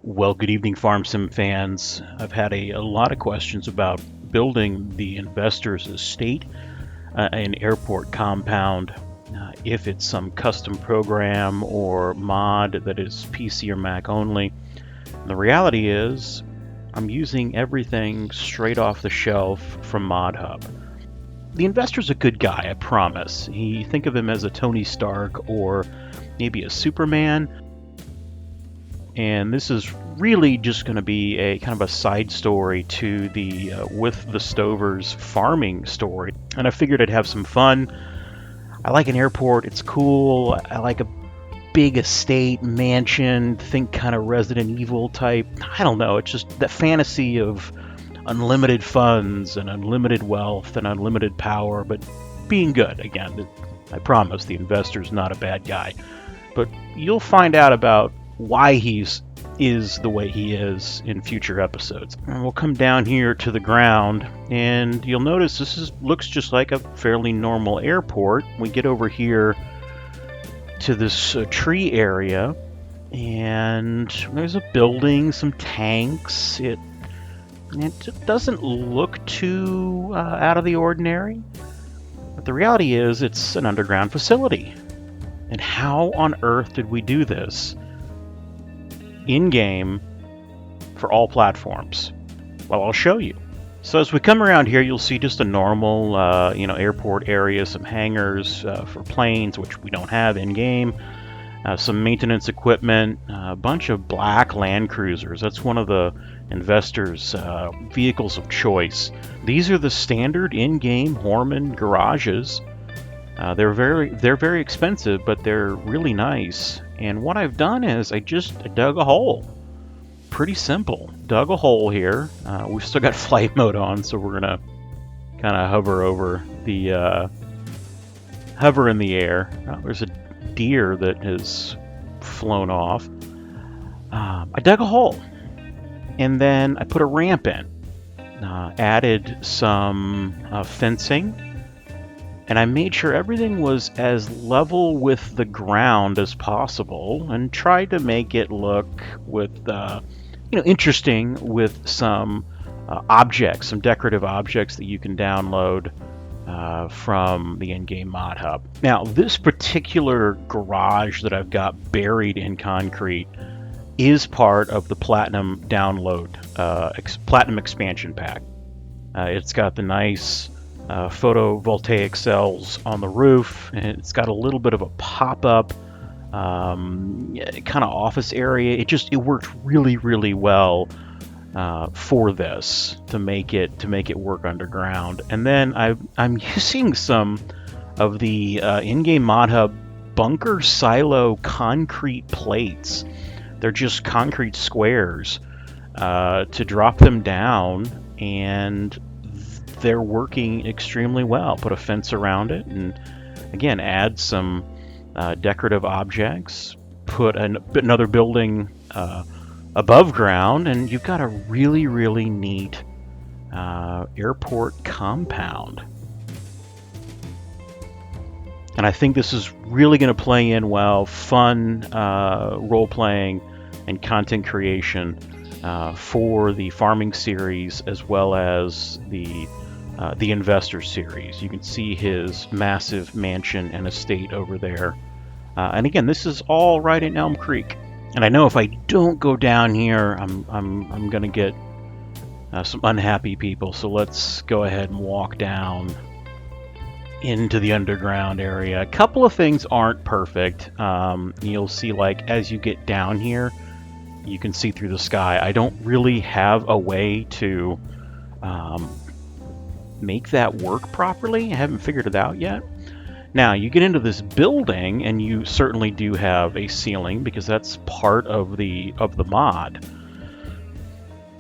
Well, good evening, Farm Sim fans. I've had a lot of questions about building the investor's estate, an airport compound, if it's some custom program or mod that is PC or Mac only. And the reality is, I'm using everything straight off the shelf from ModHub. The investor's a good guy, I promise. Think of him as a Tony Stark or maybe a Superman. And this is really just going to be a kind of a side story to the With the Stovers farming story. And I figured I'd have some fun. I like an airport, it's cool. I like a big estate, mansion, think kind of Resident Evil type. I don't know, it's just that fantasy of unlimited funds and unlimited wealth and unlimited power, but being good. Again, I promise the investor's not a bad guy. But you'll find out about why is the way he is in future episodes. And we'll come down here to the ground, and you'll notice looks just like a fairly normal airport. We get over here to this tree area, and there's a building, some tanks. It doesn't look too out of the ordinary, but the reality is it's an underground facility. And how on earth did we do this in-game for all platforms? Well, I'll show you. So as we come around here, you'll see just a normal, airport area, some hangars for planes, which we don't have in-game, some maintenance equipment, a bunch of black Land Cruisers. That's one of the investors' vehicles of choice. These are the standard in-game Horman garages. They're very expensive, but they're really nice. And what I've done is I dug a hole. Pretty simple. Dug a hole here. We've still got flight mode on, so we're gonna kind of hover over the hover in the air. There's a deer that has flown off. I dug a hole, and then I put a ramp in. Added some fencing. And I made sure everything was as level with the ground as possible, and tried to make it look interesting with some objects, some decorative objects that you can download from the in-game mod hub. Now, this particular garage that I've got buried in concrete is part of the Platinum download, Platinum expansion pack. It's got the nice photovoltaic cells on the roof, and it's got a little bit of a pop-up kind of office area. It worked really well for this to make it work underground. And then I'm using some of the in-game mod hub bunker silo concrete plates. They're just concrete squares to drop them down, and they're working extremely well. Put a fence around it, and again, add some decorative objects. Put another building above ground, and you've got a really neat airport compound. And I think this is really going to play in well. Fun role-playing and content creation for the farming series, as well as the investor series. You can see his massive mansion and estate over there. And again, this is all right in Elm Creek. And I know if I don't go down here, I'm going to get some unhappy people. So let's go ahead and walk down into the underground area. A couple of things aren't perfect. You'll see, like, as you get down here, you can see through the sky. I don't really have a way to make that work properly. I haven't figured it out yet. Now, you get into this building, and you certainly do have a ceiling, because that's part of the mod.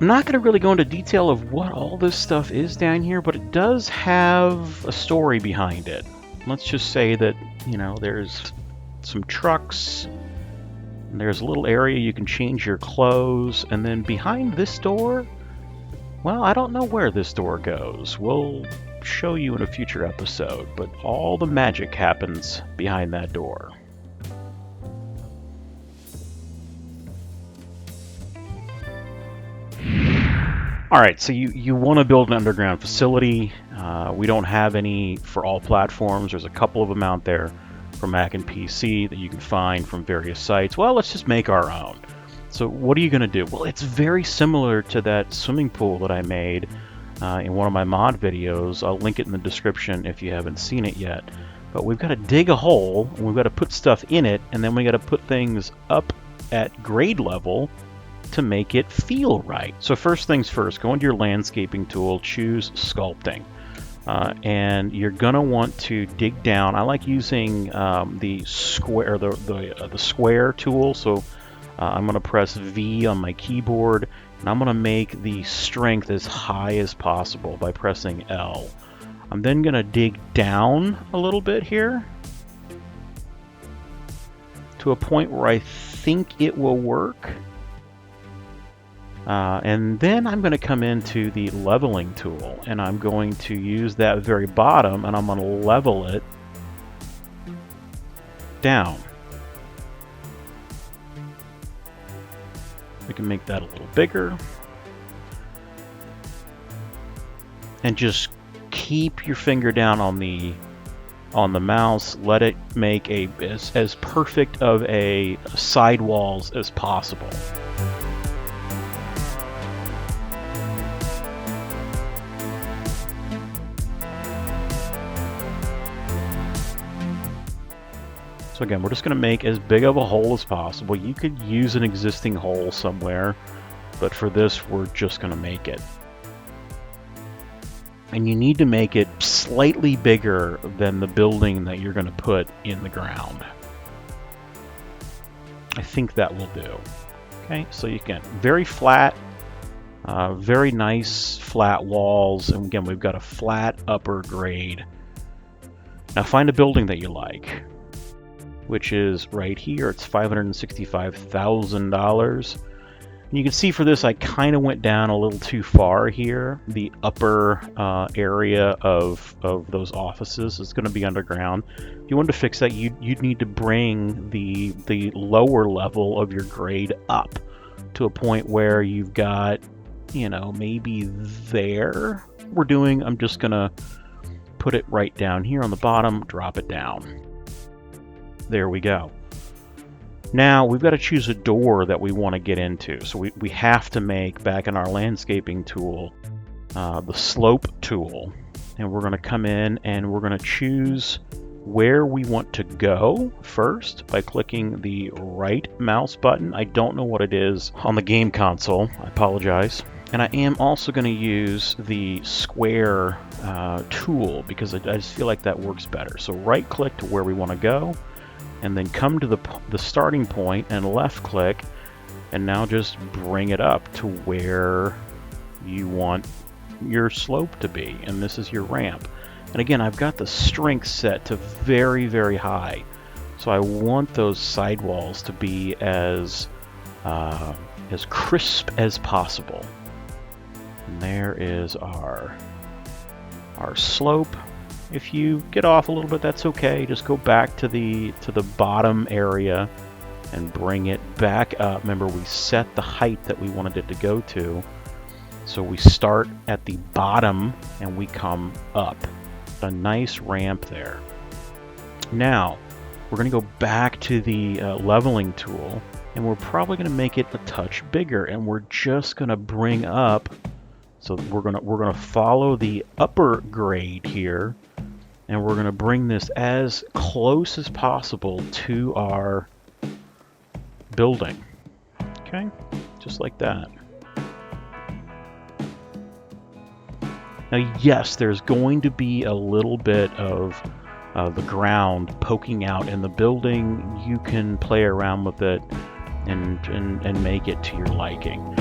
I'm not going to really go into detail of what all this stuff is down here, but it does have a story behind it. Let's just say that, there's some trucks, and there's a little area you can change your clothes, and then behind this door, well, I don't know where this door goes. We'll show you in a future episode, but all the magic happens behind that door. All right, so you want to build an underground facility. We don't have any for all platforms. There's a couple of them out there for Mac and PC that you can find from various sites. Well, let's just make our own. So what are you going to do? Well, it's very similar to that swimming pool that I made in one of my mod videos. I'll link it in the description if you haven't seen it yet. But we've got to dig a hole, and we've got to put stuff in it, and then we got to put things up at grade level to make it feel right. So first things first, go into your landscaping tool, choose sculpting, and you're gonna want to dig down. I like using the square, the square tool. So I'm gonna press V on my keyboard, and I'm gonna make the strength as high as possible by pressing L. I'm then gonna dig down a little bit here to a point where I think it will work. And then I'm going to come into the leveling tool, and I'm going to use that very bottom, and I'm going to level it down. We can make that a little bigger. And just keep your finger down on the mouse. Let it make as perfect of a sidewalls as possible. So again, we're just going to make as big of a hole as possible. You could use an existing hole somewhere, but for this, we're just going to make it. And you need to make it slightly bigger than the building that you're going to put in the ground. I think that will do. Okay, so you can very flat, very nice flat walls, and again, we've got a flat upper grade. Now find a building that you like, which is right here. It's $565,000. You can see for this, I kind of went down a little too far here. The upper area of those offices is going to be underground. If you wanted to fix that, you'd need to bring the lower level of your grade up to a point where you've got, you know, maybe there. I'm just going to put it right down here on the bottom, drop it down. There we go. Now we've got to choose a door that we want to get into. So we have to make, back in our landscaping tool, the slope tool. And we're going to come in and we're going to choose where we want to go first by clicking the right mouse button. I don't know what it is on the game console. I apologize. And I am also going to use the square tool because I just feel like that works better. So right click to where we want to go, and then come to the starting point and left click, and now just bring it up to where you want your slope to be, and this is your ramp. And again, I've got the strength set to very, very high, so I want those sidewalls to be as crisp as possible. And there is our slope. If you get off a little bit, that's okay. Just go back to the bottom area and bring it back up. Remember, we set the height that we wanted it to go to. So we start at the bottom and we come up. A nice ramp there. Now, we're going to go back to the leveling tool, and we're probably going to make it a touch bigger, and we're just going to bring up. So we're gonna follow the upper grade here, and we're gonna bring this as close as possible to our building. Okay, just like that. Now, yes, there's going to be a little bit of the ground poking out in the building. You can play around with it and make it to your liking.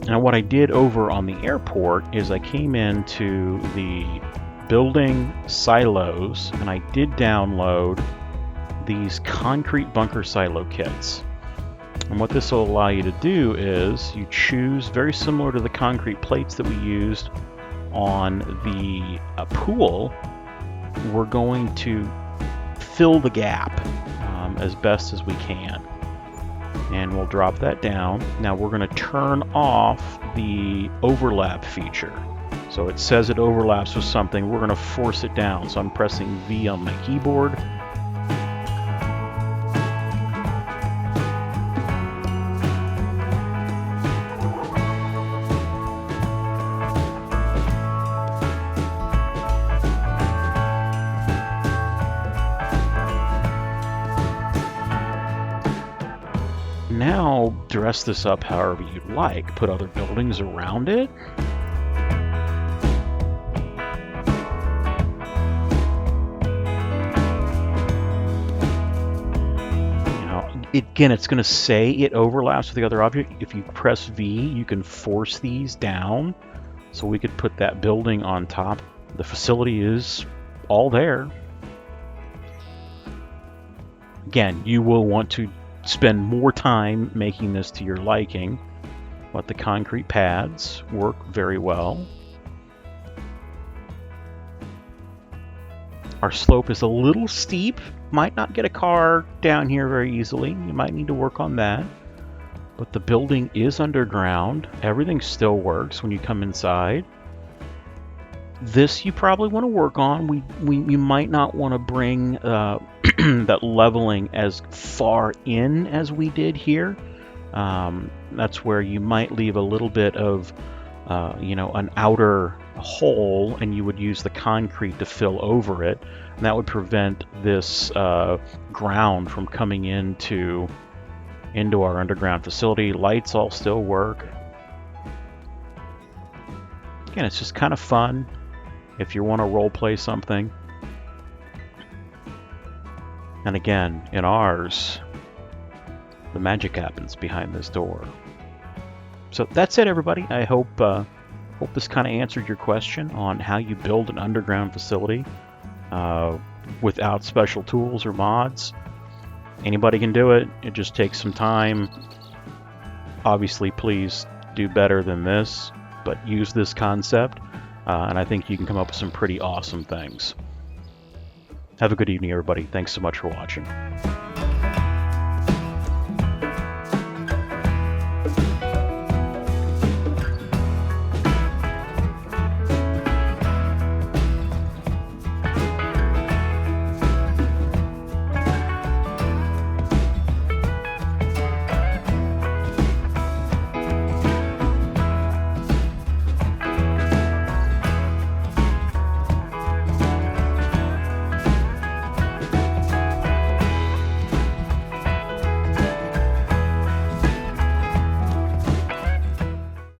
Now what I did over on the airport is I came into the building silos and I did download these concrete bunker silo kits. And what this will allow you to do is you choose, very similar to the concrete plates that we used on the pool, we're going to fill the gap as best as we can. And we'll drop that down. Now we're going to turn off the overlap feature. So it says it overlaps with something, we're going to force it down. So I'm pressing V on my keyboard. Now dress this up however you'd like. Put other buildings around it. Again, it's going to say it overlaps with the other object. If you press V, you can force these down. So we could put that building on top. The facility is all there. Again, you will want to spend more time making this to your liking, but the concrete pads work very well. Our slope is a little steep. Might not get a car down here very easily. You might need to work on that. But the building is underground. Everything still works when you come inside. This you probably want to work on. You might not want to bring that leveling as far in as we did here. That's where you might leave a little bit of an outer hole, and you would use the concrete to fill over it, and that would prevent this ground from coming into our underground facility. Lights all still work. Again, it's just kind of fun if you want to role play something. And again, in ours, the magic happens behind this door. So that's it, everybody. I hope this kind of answered your question on how you build an underground facility without special tools or mods. Anybody can do it. It just takes some time. Obviously, please do better than this, but use this concept, and I think you can come up with some pretty awesome things. Have a good evening, everybody. Thanks so much for watching.